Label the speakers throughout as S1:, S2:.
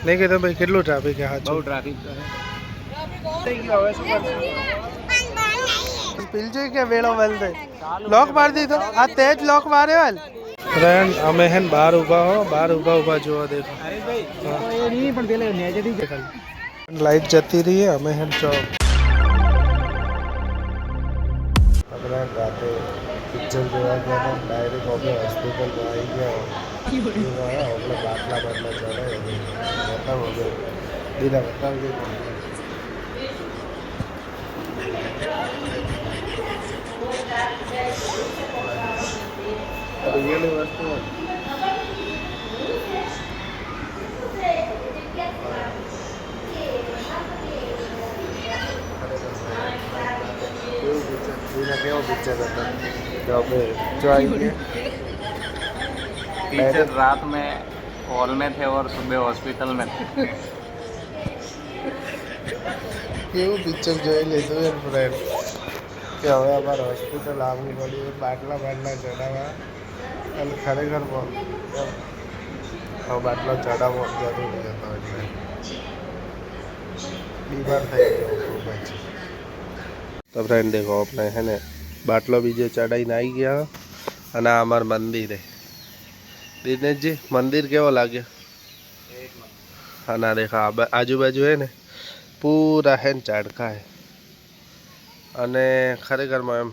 S1: નહીં કહેતો ભાઈ કેટલું ટ્રાફિક છે? હા,
S2: બહુ ટ્રાફિક તો
S1: થઈ ગયો. હવે શું કરશું? પીલજો કે વેળો વેલ દે લોક મારી દીધો. આ તેજ લોક માર્યો હાલ. ફ્રેન્ડ અમે હે બહાર ઊભા હો, બહાર ઊભા જોવા દેખો. લાઈટ જતી રહી है અમે હે ચોક. રાતે પિક્ચર જોવા ગયા હતા. ડાયરેક્ટ આપણે હોસ્પિટલમાં આવી ગયા. આપણે બાટલા ચડાય બતાવો દીના બતાવજો. રિયલી વસ્તુ केवो पिक्चर था जो पे जो आई है
S2: टीचर रात में हॉल में थे और सुबह हॉस्पिटल में थे.
S1: केवो पिक्चर જોઈ લીધું યાર ફ્રેન્ડ કે હવે અમારે હોસ્પિટલ આવવું પડ્યું. બાટલા ચડાવવા અને ખરેખર હવે બાટલો ચડાવવો જરૂરી હતો એટલે બીમાર થઈ ગયો ખૂબ જ. તો ફ્રેન્ડ દેખો આપણે હે ને બાટલો બીજો ચડાવીને આવી ગયા. અને આ અમારું મંદિર હે. દિનેશજી મંદિર કેવો લાગ્યો? અને દેખા આજુબાજુ હે ને પૂરા હે ને ઝાડકા હે. અને ખરેખરમાં એમ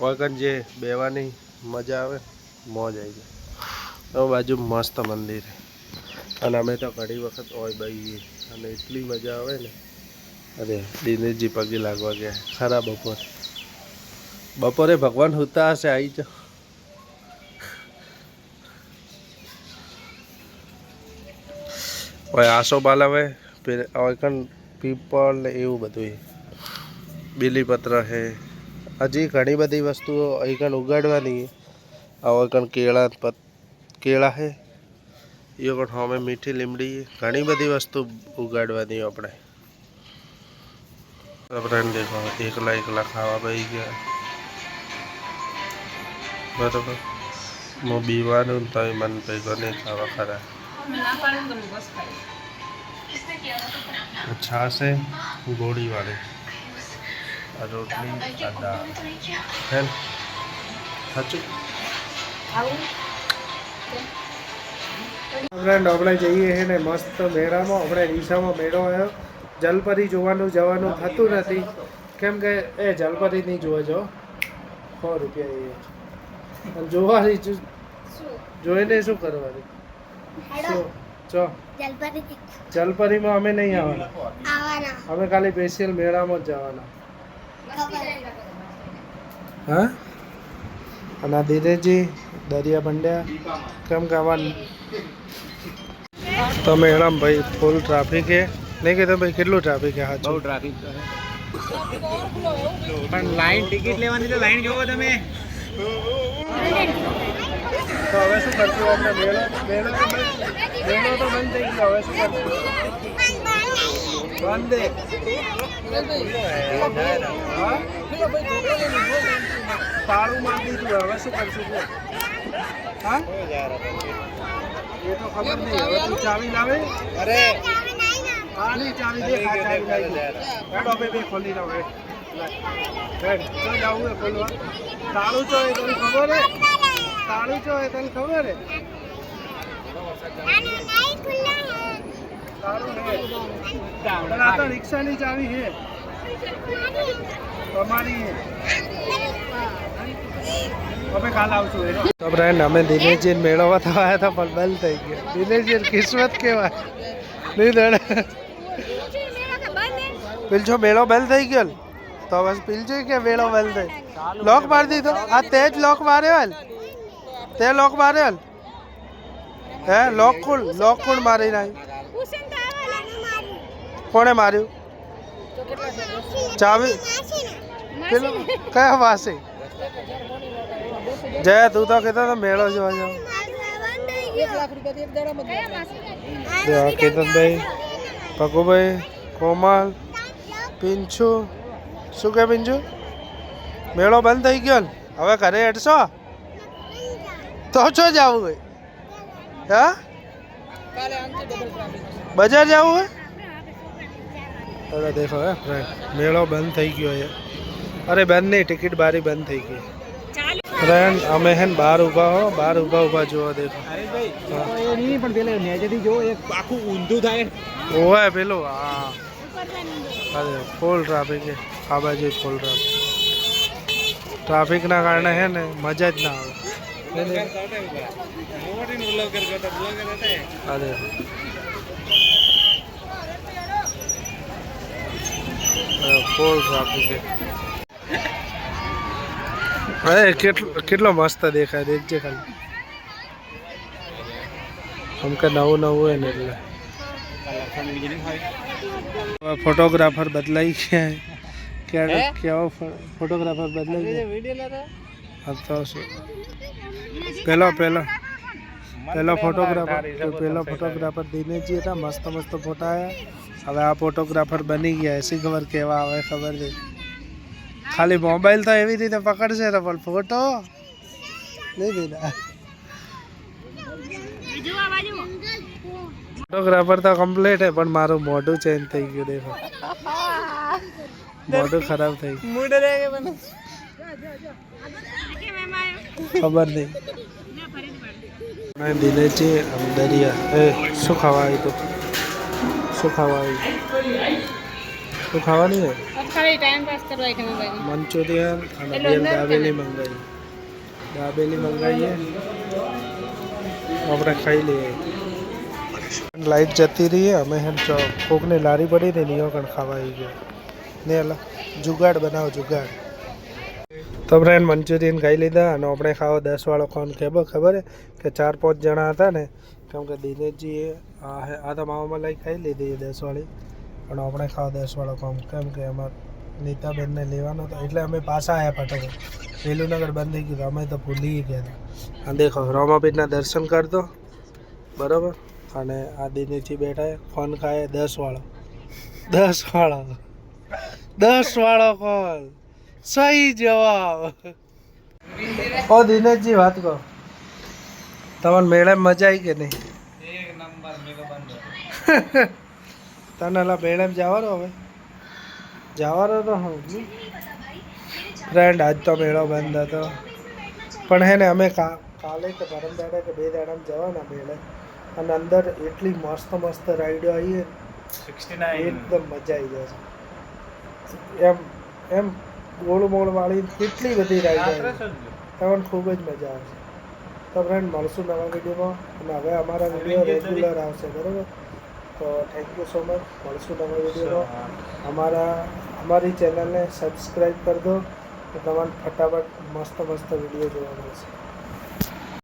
S1: વગન જે બેવાની મજા આવે મોજ આવી જાય. તો બાજુ મસ્ત મંદિર હે. અને અમે તો ઘણી વખત હોય બહીએ અને એટલી મજા આવે ને. અરે દિનેશજી પગે લાગવા ગયા ખરા બપોરે ભગવાન હોતા હશે આવી જાઓ. ઓય આસો બાલાવે ઓયકન પીપલ ને એવું બધું બીલીપત્ર હે. હજી ઘણી બધી વસ્તુઓ અહીંકન ઉગાડવાની. ઓયકન કેળા હે એ પણ અમે મીઠી લીમડી ઘણી બધી વસ્તુ ઉગાડવાની આપણે. ફ્રેન્ડ દેખો એકલા ખાવા બેસી ગયા બરાબર. હું બીવાનું તો મન ભેગો નહીં ખાવા ખરા. છાશ है गोड़ी वाले रोटली दाल है સાચું. ફ્રેન્ડ આપણે જઈએ છે ને મસ્ત મેળામાં. આપણે ડીસામાં મેળો આવ્યો. જલપરી જવાનું થતું નથી કેમ કે એ જલપરી નહીં જોવા જાઓ. 100 રૂપિયા જોવાની જોઈને શું કરવાનું? જલપરીમાં અમે નહીં આવવાના. અમે ખાલી સ્પેશિયલ મેળામાં જ જવાના. હા. અને ધીરેજી દરિયા બંડ્યા કેમ કે આવવાનું. તો મેળામાં ભાઈ ફૂલ ટ્રાફિક છે. નહીં કહેતો ભાઈ કેટલું ટ્રાફિક છે? હા,
S2: બહુ ટ્રાફિક તો પણ લાઈન ટિકિટ લેવાની તો લાઈન જોવો તમે.
S1: તો હવે શું કરશું? આપણે મેળો તો બંધ થઈ ગયો. હવે શું કરશું? બંધ તાળું મારી દીધું. હવે શું કરશું? હા, એ તો ખબર નહીં. હવે તું ચાવી લાવે. અરે હા નહીં ચાવી દે. હા ચાવી લાવી બે ખોલી લાવ. જવું હે ખોલવા. તાળું ચો એ તને ખબર હે? તાળું ચો એ તને ખબર હે? તાળું આ તો રિક્ષાની ચાવી હે તમારી. અમે કાલ આવશું. તો ફ્રેન્ડ અમે દિનેશજી મેળવવા તો આવ્યા હતા પણ બંધ થઈ ગયો. દિનેશજી કિસ્મત કેવાય નહીં દડે. પીલછો મેળો બંધ થઈ ગયો. તો બસ પીલજો કે વેળો બંધ થઈ લોક મારી દીધો. આ તેજ લોક માર્યો હાલ. તે લોક માર્યો હાલ. હે લોક કોણ મારી નાખ્યું? કોણે માર્યું? ચાવી પેલો કયા પાસે? જય તું તો કહેતો તો મેળો જોવા જાવ. કેતનભાઈ, પકુભાઈ, કોમલ, પિંચુ. શું કે પિંચુ? મેળો બંધ થઈ ગયો ને હવે ઘરે હેડશો તો છો જવું હોય? હા બજાર જવું હોય અરે દેખો હે ફ્રેન્ડ મેળો બંધ થઈ ગયો છે અરે બંધ નહીં ટિકિટ બારી બંધ થઈ ગઈ ફ્રેન્ડ અમે હે ને બહાર ઊભા જોવા દેખો
S3: આખું ઊંધું થાય
S1: ઓય પેલું હા અરે ફૂલ ટ્રાફિક છે આ બાજુ ફૂલ ટ્રાફિકના કારણે હે ને મજા જ ના આવે અરે ફૂલ ટ્રાફિક છે અરે કેટલો મસ્ત દેખાય દેખજે ખાલી અમકે નવું હોય ને એટલે ફોટોગ્રાફર બદલાઈ ગયા કેવો ફોટોગ્રાફર બદલાઈ ગયા તો શું પહેલો ફોટોગ્રાફર દિનેશજી હતા મસ્ત ફોટા આવ્યા હવે આ ફોટોગ્રાફર બની ગયા એસી ખબર કેવા આવે ખબર નહીં ખાલી મોબાઈલ તો એવી રીતે પકડશે ને પણ ફોટો નહીં દીધા ફોટોગ્રાફર તો કમ્પ્લીટ હે પણ મારું મોઢું ચેન્જ થઈ ગયું દેખો મોઢું ખરાબ થઈ ગયું ખબર નહીં દિનેશજી દરિયા શું ખાવા આવ્યું તું શું ખાવાની હે મંચુરિયન અને દાબેલી મંગાવીએ આપણે ખાઈ લઈએ લાઈટ જતી રહી અમે હે કોકની લારી પડી ને નિયો કણ ખાવા આવી ગયો ને એલા જુગાડ બનાવો જુગાડ તો ફ્રેન્ડ મંચુરિયન ખાઈ લીધા અને આપણે ખાવા 10 વાળો કોણ ખબર હે કે 4-5 જણા હતા ને કેમ કે દિનેશજીએ આ તો માવામાં લઈ ખાઈ લીધી 10 વાળી પણ આપણે ખાવા 10 વાળો કોમ કેમ કે અમાર નીતાબેનને લેવાનો હતો એટલે અમે પાછા આવ્યા ફટાફટ વેલુનગર બંધ થઈ ગયું અમે તો ભૂલી ગયા હતા આ દેખો રોમાપીઠના દર્શન કરતો બરાબર અને આ દિનેશજી બેઠા ફોન ખાય 10 વાળો કોલ સહી જવાબ ઓ દિનેશજી વાત કહો તમને મેળામાં મજા આવી કે નહીં
S2: એક નંબર મેળો બંધ
S1: તને અલા મેળામાં જવાનો તો હું ફ્રેન્ડ આજ તો મેળો બંધ હતો પણ હે ને અમે કાલે કે પરમ દાડે કે 2 દાડામાં જવાના મેળે અને અંદર એટલી મસ્ત રાઈડો આવી
S2: 69
S1: એકદમ મજા આવી જશે એમ ગોળ વાળી કેટલી બધી રાઈડો તમને ખૂબ જ મજા આવશે તો ફ્રેન્ડ મળશું નવા વિડીયોમાં અને હવે અમારા વિડીયો રેગ્યુલર આવશે બરાબર તો થેન્ક યુ સો મચ મળશું નવા વિડીયોમાં અમારી ચેનલને સબસ્ક્રાઈબ કરી દો તો તમારે ફટાફટ મસ્ત વિડીયો જોવા મળશે